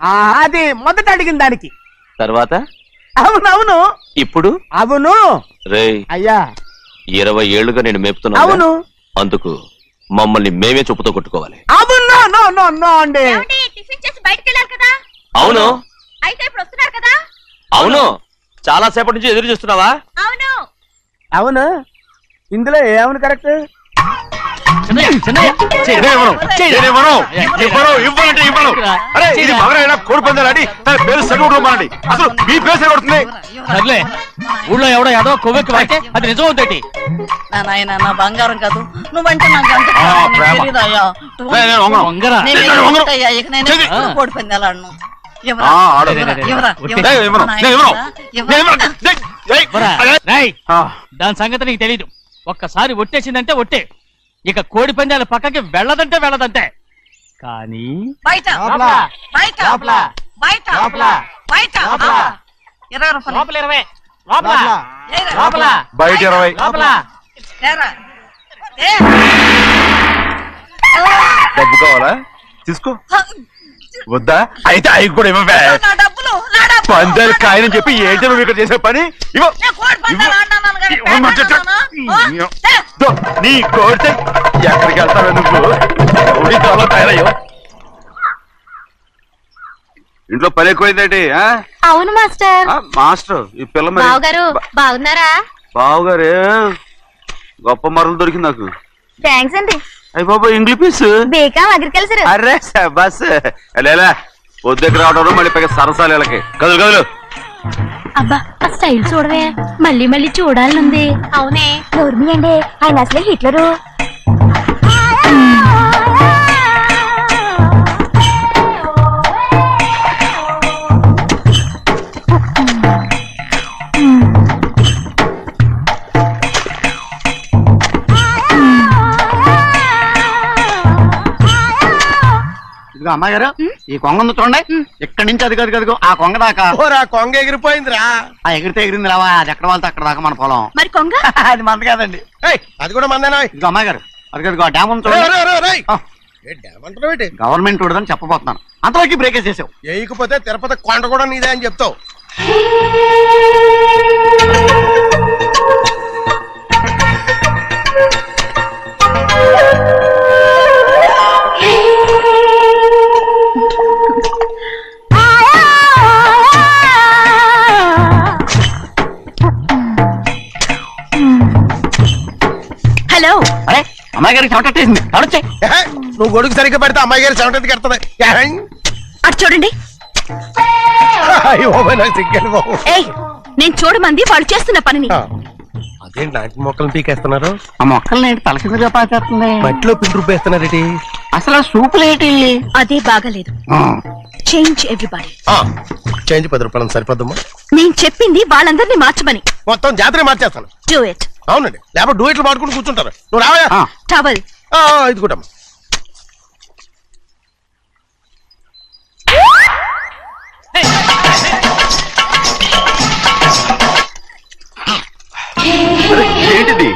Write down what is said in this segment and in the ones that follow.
అది మొదట అడిగిన దానికి. తర్వాత అవునవును. ఇప్పుడు అవును. రేయ్ అయ్యా 20 ఏళ్లుగా నేను మేపుతున్నా. అవును. అందుకు మమ్మల్ని మేమే చెప్పుతో కొట్టుకోవాలి. అవును. నో నో నో అండి. టిఫిన్ చేసి బయటికి వెళ్ళారు కదా. అవును. అయితే ఇప్పుడు వస్తున్నారు కదా. అవును. చాలా సేపటి నుంచి ఎదురు చూస్తున్నావా? అవును. అవును. ఇందులో ఏమని కరెక్ట్? సర్లే, ఊళ్ళో ఎవడో ఏదో కొవ్వెక్కి వాడితే అది నిజం అవుతాయి. నా బంగారం కాదు నువ్వంటే నాకు కోడి పందాలను దాని సంగతి నీకు తెలీదు. ఒక్కసారి ఒట్టేసిందంటే ఒట్టే, ఇక కోడి పందాల పక్కకి వెళ్ళదంటే వెళ్ళదంటే. కానీ బయట బయట బయట బయట 20 రూపాయలు లోపల 20 లోపల లోపల బయట 20 లోపల. డబ్బు కావాలా? తీసుకో. వద్దా? అయితే అవి కూడా ఇవ్వవే. పందాలు కాయని చెప్పి ఏంటి నువ్వు ఇక్కడ చేసే పని? నీ కోరితే ఎక్కడికి వెళ్తావే నువ్వు? తయారయ్యో. ఇంట్లో పని ఎక్కువైందండి. అవును మాస్టర్. మాస్టర్ ఈ పిల్ల బావగారు బాగున్నారా? బావగారే గొప్ప మరలు దొరికింది నాకు. థ్యాంక్స్ అండి. అయ్యి బాబా ఇంగ్లీష్ బీకాం అగ్రికల్చర్. అరే బస్ లేలా పొద్దుకి రావడం మళ్ళీ పైగా సరసాలు వీళ్ళకి. కదులు కదులు. అబ్బా ఆ స్టైల్ చూడవే, మళ్ళీ మళ్ళీ చూడాలనుంది. అవునే నోర్మి అండి, ఆయన అసలే హిట్లరు. అమ్మాయి గారు ఈ కొంగ ఉంది చూడండి, ఇక్కడి నుంచి అది కదిగో ఆ కొంగ దాకా. కొంగ ఎగిరిపోయిందిరా. ఆ ఎగిరితే ఎగిరింది రావా, అది ఎక్కడ వాళ్ళతో అక్కడ దాకా మన పొలం. మరి కొంగ అది మంద కాదండి. అది కూడా మందేనా? ఇదిగో అమ్మాయి గారు అది కదిగో డ్యామ్ ఉంది చూడండి. గవర్నమెంట్ ఉండదని చెప్పబోతున్నాను, అంతలోకి బ్రేక్ వేసేసావు. వేయకపోతే తిరుపతి కొండ కూడా నీదే అని చెప్తావు. హలో. అరే అమ్మాయి గారికి చెమటేసింది, నువ్వు గొడుగు సరిగ్గా పెడితే అమ్మాయి గారి సెవెంటీ కడుతుంది. అటు చూడండి. ఏయ్, నేను చూడమంది వాళ్ళు చేస్తున్న పనిని. అదేంటి నాటి మొక్కలు పీకేస్తున్నారు? ఆ మొక్కల్ని తల కిందగా పాచేస్తుంది. మట్టిలో పిండి రూపేస్తున్నారేటి? అసలు సూపులేటి అదే బాగాలేదు. Change everybody. చేంజ్ 10 రూపాయలు సరిపోద్దమ్మా. నేను చెప్పింది వాళ్ళందరినీ మార్చమని. మొత్తం జాతర మార్చేస్తాను. Do it. అవునండి, లేకపోతే డూయిట్లు మాడుకుంటూ కూర్చుంటారు. నువ్వు రావా? టవల్ ఇది కూడా ఏంటిది?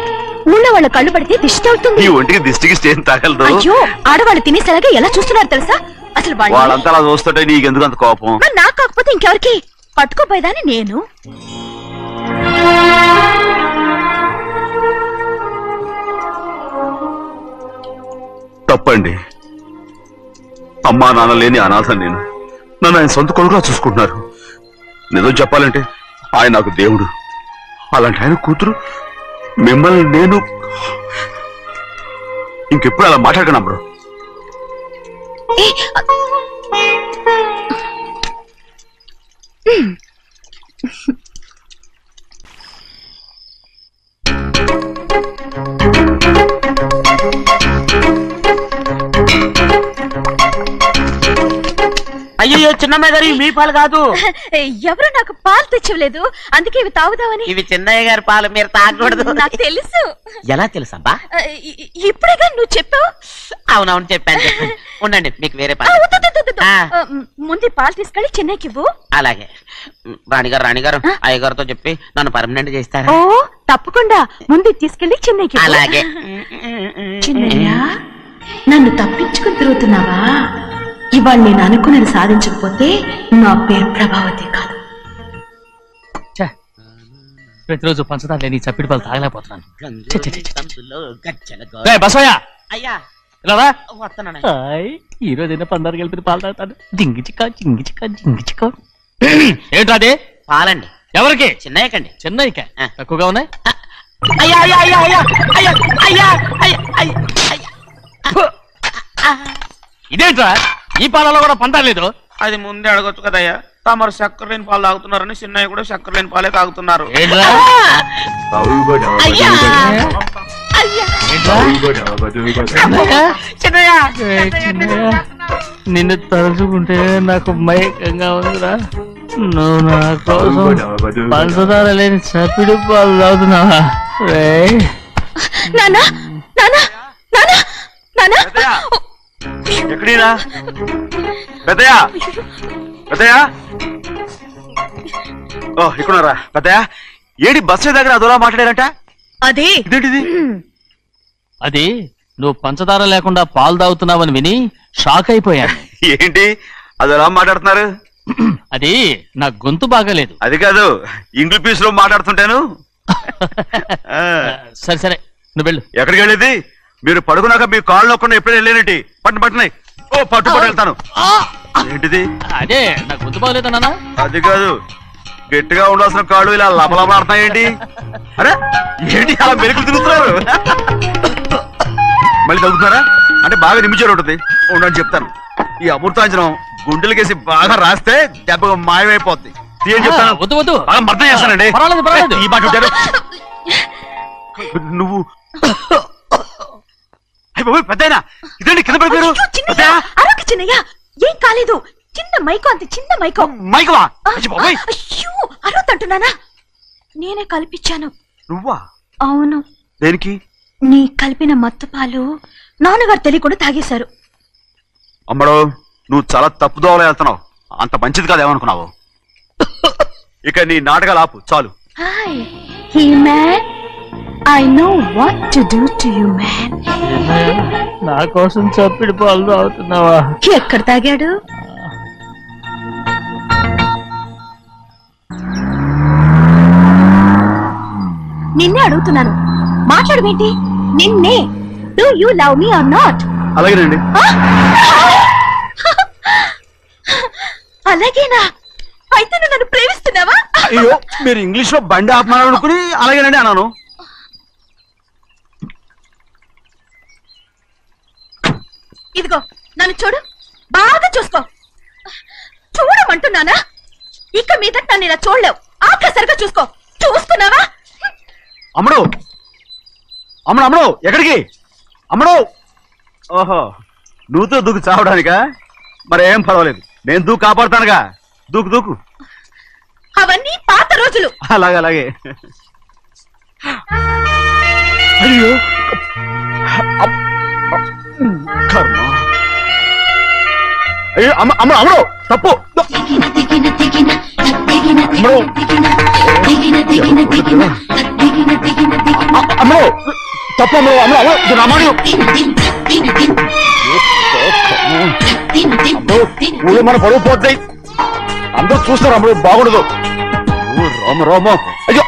ఊళ్ళో వాళ్ళ కళ్ళు పడితే దిష్టి అవుతుంది. ఈ ఒంటికి దిష్టికి స్టేన్ తగలదు. అయ్యో, ఆడవాళ్ళు తినేసేలాగా ఎలా చూస్తున్నారు తెలుసా? అసలు వాళ్ళంతా అలా చూస్తుంటే నీకెందుకు అంత కోపం? నాకు కాకపోతే ఇంకెవరికి? పట్టుకోపోయేదాన్ని నేను. తప్పండి. అమ్మా నాన్న లేని అనాథ నేను. నన్ను ఆయన సొంత కొడుకులా చూసుకుంటున్నారు. నిజం చెప్పాలంటే ఆయన నాకు దేవుడు. అలాంటి ఆయన కూతురు మిమ్మల్ని నేను ఇంకెప్పుడు అలా మాట్లాడగలను బ్రో. అయ్యో చిన్నమ్మాయి గారు మీ పాలు కాదు. ఎవరు నాకు పాలు తెచ్చలేదు, అందుకే ఇవి తాగుదామని. ఇవి చిన్నయ్య గారి పాలు, మీరు తాగకూడదు. నాకు తెలుసు. ఎలా తెలుసబ్బా? ఇప్పుడేగా నువ్వు చెప్పావు. అవునవును చెప్పాను. ఉండండి, మీకు వేరే పాలు. ముందు పాలు తీసుకెళ్ళి చెన్నైకి ఇవ్వు. అలాగే. రాణిగారు అయ్యగారితో చెప్పి నన్ను పర్మనెంట్ చేస్తారా? ఓ తప్పకుండా, ముందు తీసుకెళ్ళి చెన్నైకి. అలాగే. చిన్నయ్య, నన్ను తప్పించుకుని తిరుగుతున్నావా? ఇవాళ నేను అనుకున్నది సాధించకపోతే నా పేరు ప్రభావతి కాదు. ఛే, ప్రతిరోజు పంచదార లేని చప్పిడి పాలు తాగలేకపోతున్నాను. ఛే, ఛే, ఛే, ఛే. రేయ్, బసవయ్య, అయ్యా ఇలా రా. వస్తున్నాను. హాయ్, ఈ రోజు అయినా పందారు కలిపి పాలు తాగుతాను. జింగి చిక్క జింగి చిక్క జింగి చిక్క. ఏంట్రా అది? పాలండి. ఎవరికి? చిన్నయ్యకండి. చెన్నైకా తక్కువగా ఉన్నాయి. అయ్యా అయ్యా అయ్యా అయ్యా అయ్యా అయ్యా అయ్యా అయ్యా అయ్యా. ఇదేంట్రా, ఈ పాలలో కూడా పందా లేదు? అది ముందే అడగొచ్చు కదయ్యా. తమరు చక్కెర లేని పాలు తాగుతున్నారని చిన్నయ్య కూడా చక్కెర లేని పాలే తాగుతున్నారు. ఏంట్రా? అయ్యా ఏంట్రా? చిన్నయ్య ఏయ్, చిన్నయ్య, నిన్ను తలుచుకుంటే నాకు మైకంగా ఉందిరా. నువ్వు నా కోసం పంచదార లేని చప్పిడి పాలు తాగుతున్నావా? రేయ్, నానా నానా నానా నానా ఎక్కడీనా పెద్దయ్య పెద్దయ్య ఓ ఇక్కడున్నారా పెద్దయ్య? ఏడి బస్సు దగ్గర అదోలా మాట్లాడారంట. అదే ఇదేంటిది? అది నువ్వు పంచదార లేకుండా పాలు తాగుతున్నావని విని షాక్ అయిపోయాను. ఏంటి అదోలా మాట్లాడుతున్నారు? అది నా గొంతు బాగాలేదు. అది కాదు, ఇంగ్లీష్ పీస్ లో మాట్లాడుతుంటాను. ఆ, సరే సరే, నువ్వు వెళ్ళు. ఎక్కడికి వెళ్ళేది? మీరు పడుకున్నాక మీ కాళ్ళు నొక్కకుండా ఎప్పుడైనా వెళ్ళేనంటి. పట్టు పట్టునాయి. ఓ పట్టు పట్టు వెళ్తాను. ఏంటిది? అదే నా గొంతు బాగలేదు నాన్న. అది కాదు, గట్టిగా ఉండాల్సిన కాళ్ళు ఇలా లబలబలాడుతున్నాయేంటి? అరే ఏంటి అలా మెరుకులు తిరుగుతున్నారు? మళ్ళీ తగ్గుతున్నారా? అంటే బాగా నిమిషాలు ఉంటుంది. ఉండని చెప్తాను. ఈ అమృతాంజనం గుండెలకేసి బాగా రాస్తే దెబ్బగా మాయమైపోద్ది. తీయని చెప్తాను. వద్దు వద్దు, బాగా మర్దం చేస్తానండి. పర్వాలేదు, పర్వాలేదు. ఈ మాట ఉంటారు నువ్వు. పెద్దయినా ఇదండి కింద పడిపోయారు. అరొక చిన్నయ్య, ఏం కాలేదు. చిన్న మైకో, అంత చిన్న మైకో. మైకవా? అయ్యో, అరవతంటున్నానా? నేనే కల్పించాను. నువ్వా? అవును. దేనికి? నీ కలిపిన మత్తు పాలు నాన్నగారు తెలియకుండా తాగేశారు. అమ్మడో, నువ్వు చాలా తప్పుదోవలో వెళ్తున్నావు. అంత మంచిది కాదేమనుకున్నావు? ఇక నీ నాటకాలు ఆపు చాలు. Hi he man, I know what to do to you man. నా కోసం చప్పిడి పాలు తాగుతున్నావా? ఎక్కడ తాగాడు? నిన్నే అడుగుతున్నాను, మాట్లాడవేంటి? నిన్నే. Do you love me or not? అలాగేనండి. అలాగేనా? అయితే నువ్వు నన్ను ప్రేమిస్తున్నావా? అయ్యో, మీరు ఇంగ్లీష్ లో బండి ఆపమాలనుకుని అలాగేనండి అన్నాను. ఇదిగో నన్ను చూడు, బాగా చూసుకో. చూడమంటున్నానా? ఇక మీద నన్ను ఇలా చూడలేవు. ఆఖసరిగా చూసుకో. చూసుకున్నావా? అమ్మడు అమ్మడు అమ్మడు ఎక్కడికి? అమ్మడు. ఓహో, నువ్వుతో దూకు చావడానికా? మరేం పర్వాలేదు, నేను దూకు కాపాడుతానుగా. దూకు దూకు. అవన్నీ పాత రోజులు. అలాగే అలాగే. అయ్యో కర్మ. అయ్యో అమ్మ అమ్మ అమ్మడు తప్పు. అమ్మడు తప్పు. అమ్మడు అమ్మడు అమ్మడు రామాడు. ఊళ్ళో మన పరువు పోతాయి. అందరూ చూస్తారు. అమ్మడు బాగుండదు. రామ రామ. అయ్యో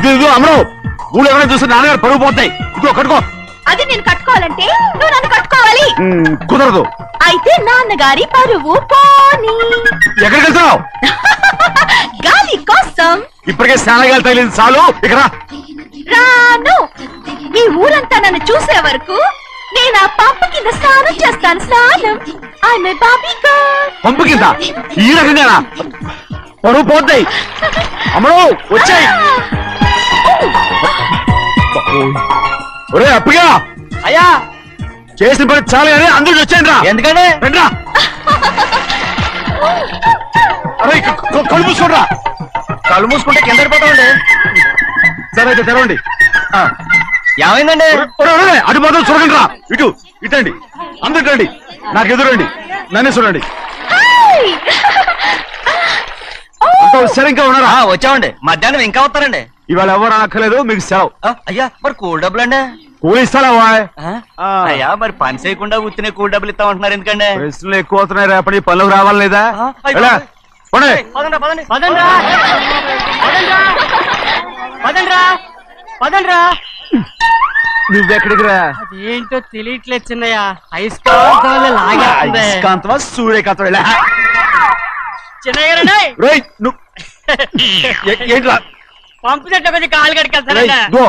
ఇదిగో అమ్మడు, ఊళ్ళో ఎవరైనా చూస్తే నాన్నగారు పరువు పోతాయి. ఇదిగో కట్టుకో. అది నేను కట్టుకోవాలంటే నువ్వు నన్ను కట్టుకోవాలి. కుదరదు. అయితే నాన్నగారి పరువు పోనీ. ఎక్కడికి వెళ్తున్నావు? గాలి కోసం. ఇప్పటికే స్నానగాలు తగిలింది చాలు. ఇక్కడ రాను. ఈ ఊరంతా నన్ను చూసే వరకు నేను ఆ పంపు కింద స్నానం చేస్తాను. స్నానం. I'm a Barbie girl. పంపు కింద ఈ రకంగా పరువు పోతాయి. అమ్మడు వచ్చాయి. ఒరే అప్పగా, అయ్యా చేసిన పని చాలు కానీ అందరికి వచ్చాను రా. ఎందుకంటే రండిరా. అరే కళ్ళు మూసుకోండిరా. కళ్ళు మూసుకుంటే కింద పడిపోతామండి. సరే అయితే తెరవండి. ఏమైందండి? అటు మాత్రం చూడండి రా. ఇటు ఇటండి. అందరు రండి. నాకు ఎదురండి. నన్నే చూడండి. అంత సరిగ్గా ఉన్నారా? వచ్చామండి. మధ్యాహ్నం ఇంకా వస్తారండి. ఇవాళ ఎవరు అనక్కర్లేదు, మీకు సెలవు. అయ్యా మరి కూల్ డబ్బులు అండి? కూలి ఇస్తారా వాయ్? అయ్యా మరి పని చేయకుండా ఉత్తినే కూలి డబ్బులు ఇస్తామంటున్నారు ఎందుకండి? ప్రశ్నలు ఎక్కువ అవుతున్నాయి, రేపటి పనులకు రావాలి లేదా? వెళ్ళా, పోనీ. నువ్వెక్కడికి రా? ఏంటో తెలియట్లేదు చిన్నయ్య, అయస్కాంతం వల్ల లాగేస్తుంది. అయస్కాంతమా సూర్యకాంతం? వెళ్ళా. చిన్నయ్య రండి. రేయ్, నువ్వు ఏంట్రా? పంపు చెట్ల కొద్ది కాలు రేయ్, కడికెళ్తానండి. గో.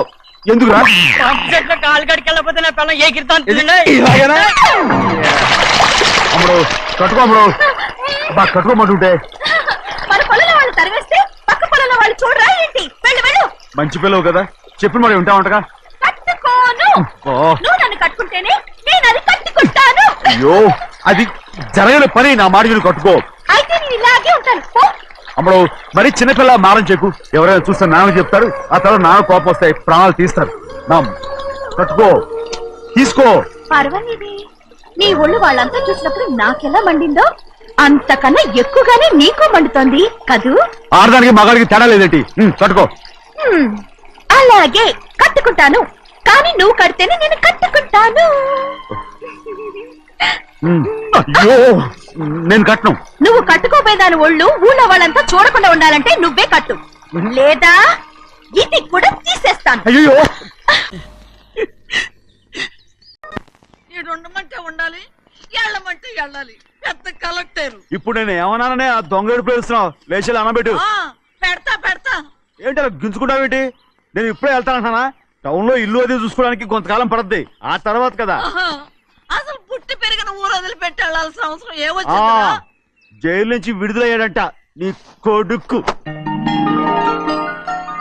ఎందుకురా? పంపు చెట్ల కాలు కడికెళ్ళకపోతే నా పిల్లలు ఏ కిర్తాను ఇలాగేనా? అమ్ముడు కట్టుకో, అమ్ముడు. బా కట్టుకోమంటుంటే మన పొలంలో వాళ్ళు తరివేస్తే పక్క పొలంలో వాళ్ళు చూడరా ఏంటి? వెళ్ళు వెళ్ళు. మంచి పిల్లవు కదా, చెప్పిన మరి ఉంటావంటగా. కట్టుకోను. ఓ, నువ్వు నన్ను కట్టుకుంటేనే నేను అది కట్టుకుంటాను. అయ్యో, అది జరగని పని. నా మాట విని కట్టుకో. అయితే నేను ఇలాగే ఉంటాను. పో. అమ్మడు మరి చిన్నపిల్ల మారం చెక్కు. ఎవరైనా చూస్తే నాన్న చెప్తారు, ఆ తర్వాత నాన్న కోపం వస్తాయి, ప్రాణాలు తీస్తారు. నా కట్టుకో, తీసుకో. పర్వాలేదే, నీ ఒళ్ళు వాళ్ళంతా చూసినప్పుడు నాకెలా మండిందో అంతకన్నా ఎక్కువగానే నీకు మండుతోంది కదూ? ఆడదానికి మగాడికి తేడా లేదేంటి? కట్టుకో. అలాగే కట్టుకుంటాను, కానీ నువ్వు కడితేనే నేను కట్టుకుంటాను. అయ్యో, నేను కట్టను. నువ్వు కట్టుకోపోయేదాని ఒళ్ళు ఊళ్ళో వాళ్ళంతా చూడకుండా ఉండాలంటే నువ్వే కట్టు, లేదా ఇది కూడా తీసేస్తాను. అయ్యో, ఉండమంటే ఉండాలి, ఎళ్ళమంటే వెళ్ళాలి. పెద్ద కలెక్టర్. ఇప్పుడు నేను ఏమన్నాననే ఆ దొంగ ఏడుపు వేస్తున్నావు? లేచి అనబెట్టు. పెడతా పెడతా. ఏంటి అలా గించుకుంటావేంటి? నేను ఇప్పుడే వెళ్తానంటానా? టౌన్ లో ఇల్లు అది చూసుకోవడానికి కొంతకాలం పడద్ది, ఆ తర్వాత కదా. అసలు పుట్టి పెరిగిన ఊరు వదిలిపెట్టి వెళ్ళాల్సిన అవసరం ఆ ఏమొచ్చింది? జైలు నుంచి విడుదలయ్యాడంట నీ కొడుకు.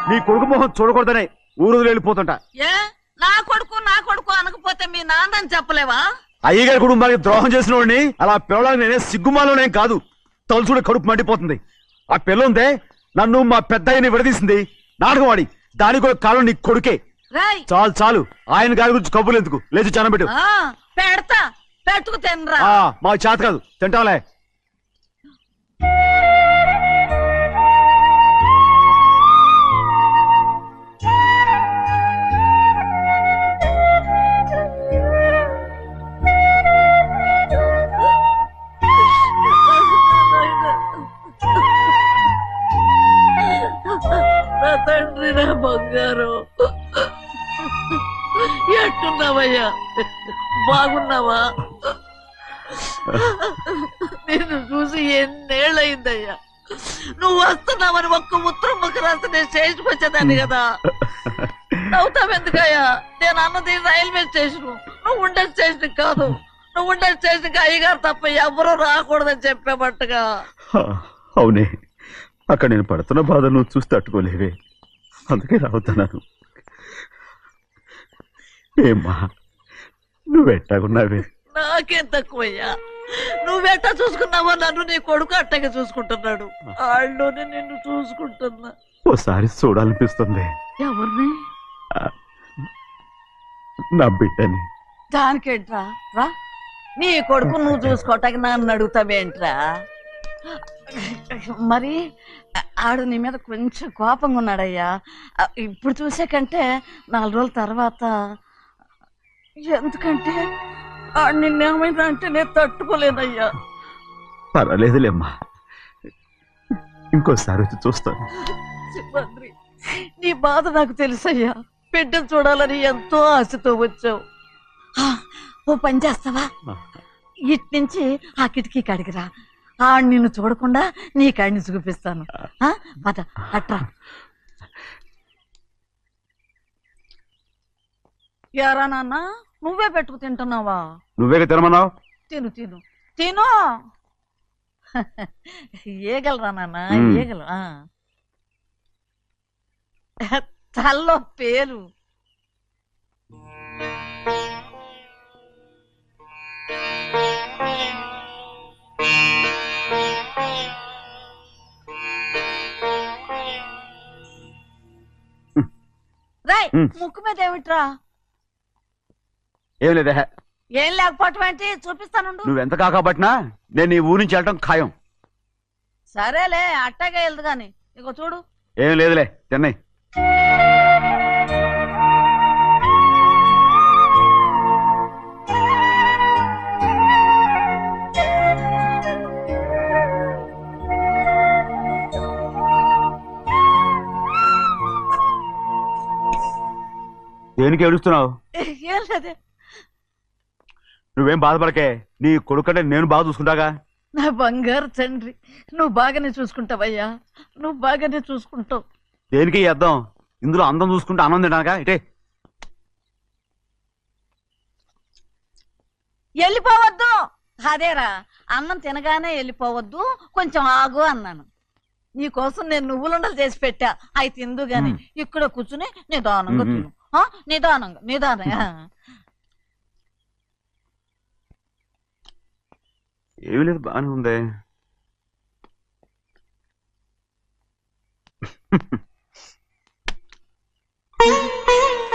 నీ కొడుకు మొహం చూడకూడదనే ఊరు వదిలి వెళ్ళిపోతుంటా. ఏ నా కొడుకు అనకపోతే మీ నాన్నని చెప్పలేవా? అయ్యగారి కుటుంబానికి ద్రోహం చేసిన వాడిని అలా పిల్లడానికి నేనే సిగ్గుమాలోనేం కాదు, తలుచుకుంటే కడుపు మండిపోతుంది. ఆ పిల్ల ఉందే నన్ను మా పెద్దయ్యని విడదీసింది, నాటకవాడి. దానికి కూడా కాలం నీ కొడుకే. రాయ్ చాలు చాలు, ఆయన గారి గురించి కబుర్లు ఎందుకు? లేచి జనబెట్టు. పెడతా, పెట్టుకు తినరా. మాకు చేత కాదు, తింటాంలే. నా తండ్రి, నా బంగారు, ఎట్టున్నావయ్యా? బాగున్నావా? నిన్ను చూసి ఎన్నేళ్ళయిందయ్యా. నువ్వు వస్తున్నావని ఒక్క ఉత్తరం ముక్క రాస్తే నేను స్టేషన్కి వచ్చేదాన్ని కదా. నవ్వుతావెందుకయ్యా? నేను అన్నది రైల్వే స్టేషన్, నువ్వు ఉండే స్టేషన్ కాదు. నువ్వు ఉండే స్టేషన్కి అయ్యగారు తప్ప ఎవరూ రాకూడదని చెప్పేమట్టుగా. అవునే, అక్కడ నేను పడుతున్న బాధ నువ్వు చూసి తట్టుకోలేవే, అందుకే రావుతున్నాను. ఏమ్మా నువ్వెట్టాగున్నావే? నాకేం తక్కువయ్యా, నువ్వెట్టా చూసుకున్నావో నన్ను నీ కొడుకు అట్టగా చూసుకుంటున్నాడు. వాళ్ళలోనే నిన్ను చూసుకుంటున్నా. ఓసారి చూడాలనిపిస్తుంది. ఎవరిని? నా బిడ్డని. దానికేంట్రా? రా, నీ కొడుకు నువ్వు చూసుకోవటానికి నన్ను అడుగుతావేంట్రా? మరి ఆడు నీ మీద కొంచెం కోపంగా ఉన్నాడయ్యా. ఇప్పుడు చూసే కంటే 4 రోజుల తర్వాత. ఎందుకంటే ఆడు నిన్నేమైనా అంటే నేను తట్టుకోలేనయ్యా. పర్వాలేదులేమ్మా, ఇంకోసారి వచ్చి చూస్తాను. సింహాద్రి, నీ బాధ నాకు తెలుసయ్యా. బిడ్డను చూడాలని ఎంతో ఆశతో వచ్చావు. ఓ పని చేస్తావా? ఇటు నుంచి ఆ కిటికీ కాడికి రా. ఆడు నిన్ను చూడకుండా నీ కాడిని చూపిస్తాను. పద అట్రా. యారా నాన్న, నువ్వే పెట్టుకు తింటున్నావా? నువ్వే తినమన్నావు. తిను తిను తిను. ఏగలరా నాన్న, ఏగలు. తల్లో పేరు. రాయ్, ముక్కు మీద ఏమిట్రా? ఏం లేదే. ఏం లేకపోవటం ఏంటి? చూపిస్తాను. నువ్వెంత కాకపట్టినా నేను ఈ ఊరి నుంచి వెళ్ళటం ఖాయం. సరేలే, అట్టాగే వెళ్దు గాని. ఇగో చూడు. ఏం లేదులే, తిన్నాయి. దేనికి ఏడుస్తున్నావు? ఏం లేదే. నువ్వేం బాధపడకే, నీ కొడుకంటే నేను బాగా చూసుకుంటాగా. నా బంగారు తండ్రి, నువ్వు బాగానే చూసుకుంటావయ్యా, నువ్వు బాగానే చూసుకుంటావు. దేనికి అర్థం? ఇందులో అందం చూసుకుంటే ఆనందం తినాగా. ఇటే వెళ్ళిపోవద్దు. అదేరా, అన్నం తినగానే వెళ్ళిపోవద్దు, కొంచెం ఆగు అన్నాను. నీకోసం నేను నువ్వులుండలు చేసి పెట్టా, అవి తిందు గాని ఇక్కడ కూర్చుని నిదానంగా తిను. నిదానంగా. ఏమీ లేదు, బాగానే ఉంది.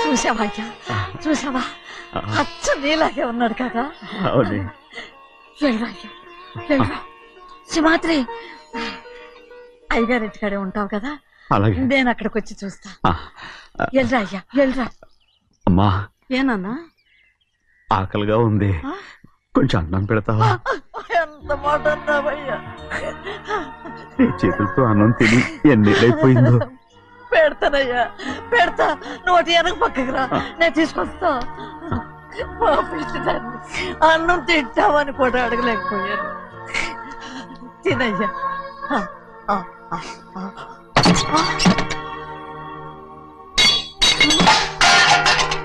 చూసావయ్యా, చూసావా? అచ్చ నీలాగే ఉన్నాడు కదా. అవును. సింహాద్రి, అయ్యగారింటికాడే ఉంటావు కదా, అలాగే. నేను అక్కడికి వచ్చి చూస్తా. వెళ్ళరా అయ్యా, వెళ్ళరా. అమ్మా, ఏనన్నా? ఆకలిగా ఉంది, కొంచెం అన్నం పెడతావా? ఎంత మాట అన్నావయ్యా. నీ చేతులతో అన్నం తిని ఎన్నిళ్ళైపోయిందో. పెడతానయ్యా, పెడతా. నోటి వెనక పక్కకి రా, నేను తీసుకొస్తా. అన్నం తింటావని కూడా అడగలేకపోయాను. తినయ్యా.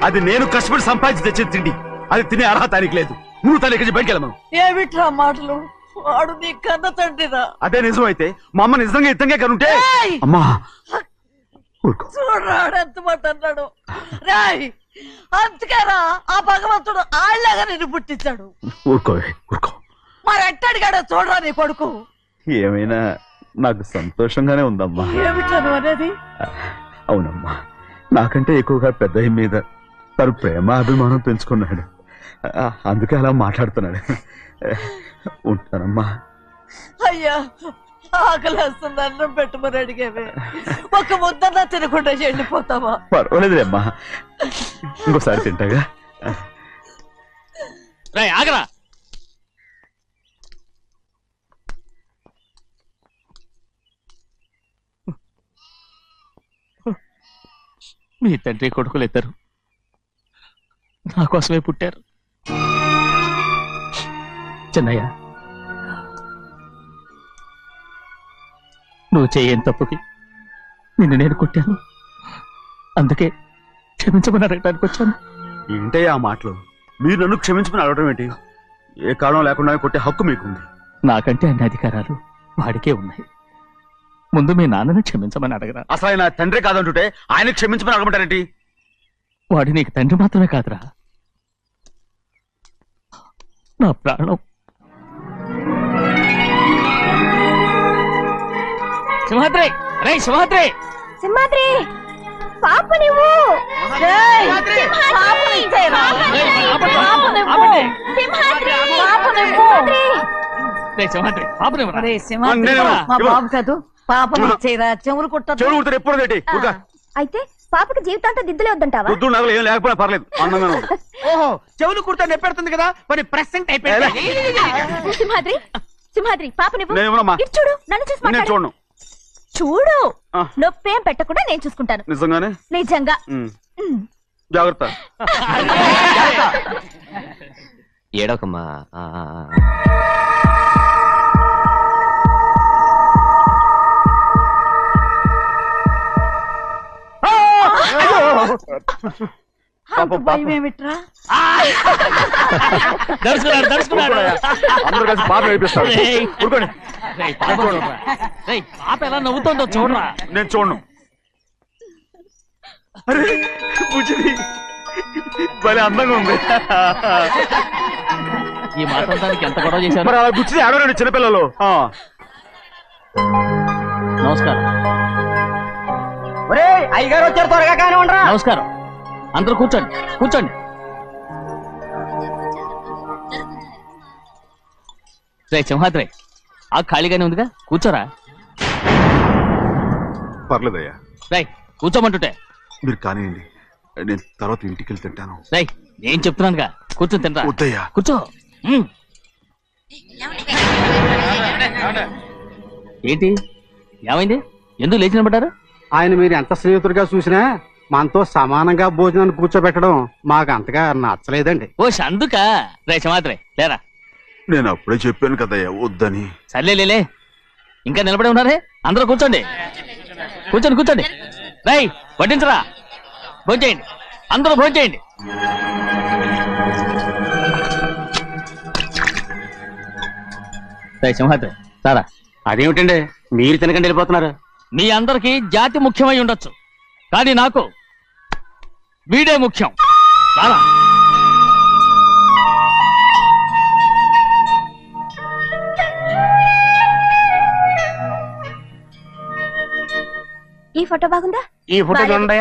అది నేను కష్టపడి సంపాదించి తెచ్చేది తిండి, అది తినే అర్హత ఆయనకి లేదు. నువ్వు తన ఇక్కడి బయటికి వెళ్ళమను. ఏమిట్రా మాటలు? వాడు నీ కన్న తండ్రిరా. అదే నిజం అయితే మా అమ్మ నిజంగా ఇద్దంగా కనుంటే. అమ్మా చూడరాడు ఎంత మాట అన్నాడు. రాయ్, అందుకేరా ఆ భగవంతుడు ఆళ్ళగా నిన్ను పుట్టించాడు. ఊరుకో ఊరుకో. మరి ఎట్టడిగాడో చూడరా నీ కొడుకు. ఏమైనా నాకు సంతోషంగానే ఉందమ్మా. ఏమిట్రా నువ్వు అనేది? అవునమ్మా, నాకంటే ఎక్కువగా పెద్ద మీద తను ప్రేమ అభిమానం పెంచుకున్నాడు, అందుకే అలా మాట్లాడుతున్నాడు. ఉంటానమ్మా. అయ్యా, ఆకలేస్తుంది, అన్నం పెట్టమని అడిగేవే, ఒక ముద్దన్నా తినకుండా వెళ్ళిపోతావా? పర్వాలేదులేమ్మా, ఇంకోసారి తింటాగా. రేయ్ ఆగరా. మీ తండ్రి కొడుకులు ఇద్దరు నా కోసమే పుట్టారు. చిన్నయ్య, నువ్వు చేయని తప్పుకి నిన్ను నేను కొట్టాను, అందుకే క్షమించమని అడగడానికి వచ్చాను. ఏంటే ఆ మాటలు? మీరు నన్ను క్షమించుకుని అడగడం ఏంటి? ఏ కారణం లేకుండా కొట్టే హక్కు మీకుంది. నాకంటే అన్ని అధికారాలు వాడికే ఉన్నాయి. ముందు మీ నాన్నని క్షమించమని అడగరా. అసలు ఆయన తండ్రి కాదంటుంటే ఆయన క్షమించమని అడగమంటారేంటి? వాడు నీకు తండ్రి మాత్రమే కాదురా, నా ప్రాణం. సింహాద్రి, రే సింహాద్రి. సింహాద్రి, పాప నువ్వు. సింహాద్రి పాపనివ్వరా. రే సింహాద్రి, మా బాబు కాదు, పాపని ఇచ్చేయరా. చెవులు కుట్టదు. చెవులు కుడితే ఎప్పుడు ఏంటి? అయితే పాపకి జీవితాంతం దిద్దులే వద్దంటావా? పొద్దు నగలు ఏం లేకపోయినా పర్లేదు, అందంగా ఉంది. ఓహో, చెవులు కుర్తా నెప్పెడుతుంది కదా, మరి ప్రెసెంట్ అయిపోయింది. సింహాద్రి, సింహాద్రి, పాప నువ్వు. నేనేమోనమ్మా? ఇటు చూడు, నన్ను చూసి నేను మాట్లాడు. చూడను. చూడు, ఆ. నొప్పేం పెట్టకుండా నేను చూసుకుంటాను. నిజంగానే? నిజంగా. జాగ్రత్త. ఏడోకమ్మా. అంత భయం ఏమిట్రా? దడుచుకున్నాడు, దడుచుకున్నాడు. అందరూ కలిసి పాప నడిపిస్తారు. రేయ్. ఊరుకోండి. రేయ్, పాప చూడరా. రేయ్, పాప ఎలా నవ్వుతుందో చూడరా. నేను చూడను. అరే బుజ్జిది భలే అందంగా ఉంది. ఈ మాట్లాడడానికి ఎంత గొడవ చేశారు. మరి అలా బుచ్చిది ఆడరండి చిన్నపిల్లలు. నమస్కారం. అయ్యగారు వచ్చారు, త్వరగా కానీ ఉండరా. నమస్కారం. అందరూ కూర్చోండి, కూర్చోండి. రే సింహాద్రి, ఆ ఖాళీగానే ఉందిగా, కూర్చోరా. పర్లేదయ్యా, రేయ్ కూర్చోమంటుంటే. మీరు కానివ్వండి, నేను తర్వాత ఇంటికి వెళ్ళి తింటాను. రేయ్ నేను చెప్తున్నానుగా, కూర్చొని తింటా. వద్దయ్యా. కూర్చో. ఏంటి ఏమైంది? ఎందుకు లేచి నిలబడ్డారు? ఆయన మీరు ఎంత స్నేహితుడిగా చూసినా మనతో సమానంగా భోజనాన్ని కూర్చోబెట్టడం మాకు అంతగా నచ్చలేదండి. ఓ అందుక రేష మాత్రే లేరా. నేను అప్పుడే చెప్పాను కదయ్యా వద్దని. సర్లేలే ఇంకా నిలబడి ఉన్నారే, అందరూ కూర్చోండి కూర్చోండి కూర్చోండి. రై వడ్డించరా, భోంచేయండి, అందరూ భోంచేయండి. రై సింహాద్రి సారా. అదేమిటండి మీరు తినకండి వెళ్ళిపోతున్నారు? మీ అందరికీ జాతి ముఖ్యమై ఉండొచ్చు, కానీ నాకు వీడే ముఖ్యం. సారా ఈ ఫోటో బాగుందా? ఈ ఫోటో చూడండి.